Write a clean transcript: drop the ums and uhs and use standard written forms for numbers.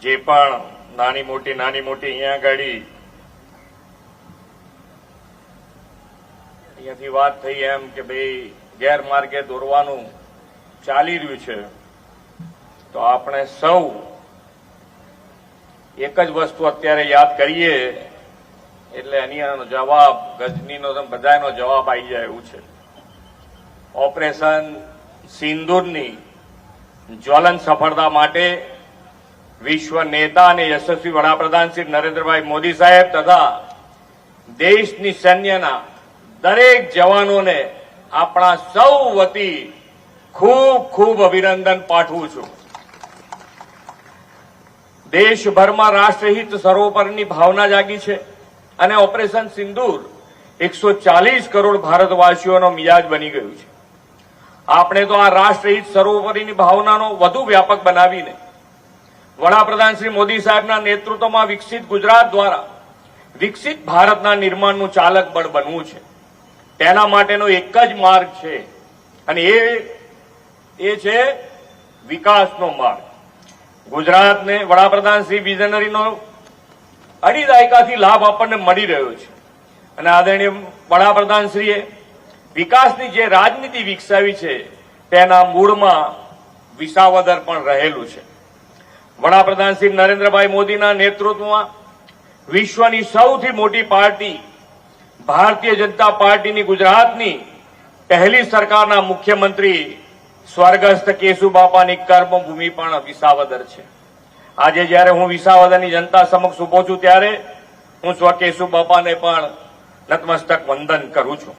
જે પણ નાની મોટી અહીંયા અહીંયાથી વાત થઈ એમ કે ભાઈ ગેરમાર્ગે દોરવાનું ચાલી રહ્યું છે, તો આપણે સૌ એક જ વસ્તુ અત્યારે યાદ કરીએ એટલે એનો જવાબ ગજનીનો બધાનો જવાબ આવી જાય એવું છે. ઓપરેશન સિંદૂરની જ્વલંત સફળતા માટે વિશ્વ નેતા અને યશસ્વી વડાપ્રધાન શ્રી નરેન્દ્રભાઈ મોદી સાહેબ તથા દેશની સૈન્યના દરેક જવાનોને આપણા સૌ વતી ખૂબ ખૂબ અભિનંદન પાઠવું છું. દેશભરમાં રાષ્ટ્રહિત સર્વોપરિની ભાવના જાગી છે અને ઓપરેશન સિંદૂર 140 કરોડ ભારતવાસીઓનો મિજાજ બની ગયું છે. આપણે તો આ રાષ્ટ્રહિત સર્વોપરિની ભાવનાનો વધુ વ્યાપક બનાવીને વડાપ્રધાન શ્રી મોદી સાહેબના નેતૃત્વમાં વિકસિત ગુજરાત દ્વારા વિકસિત ભારતના નિર્માણનું ચાલક બળ બનવું છે. તેના માટેનો એક જ માર્ગ છે અને એ છે વિકાસનો માર્ગ. ગુજરાતને વડાપ્રધાન શ્રી વિઝનરીનો અઢી દાયકાથી લાભ આપણને મળી રહ્યો છે અને આદરણીય વડાપ્રધાનશ્રીએ વિકાસની જે રાજનીતિ વિકસાવી છે તેના મૂળમાં વિસાવદર પણ રહેલું છે. વડાપ્રધાન શ્રી નરેન્દ્રભાઈ મોદીના નેતૃત્વમાં વિશ્વની સૌથી મોટી પાર્ટી ભારતીય જનતા પાર્ટીની ગુજરાતની પહેલી સરકારના મુખ્યમંત્રી સ્વર્ગસ્થ કેશુબાપાની કર્મભૂમિ પણ વિસાવદર છે. આજે જયારે હું વિસાવદરની જનતા સમક્ષ ઉભો છું ત્યારે હું સ્વ કેશુબાપાને પણ નતમસ્તક વંદન કરું છું.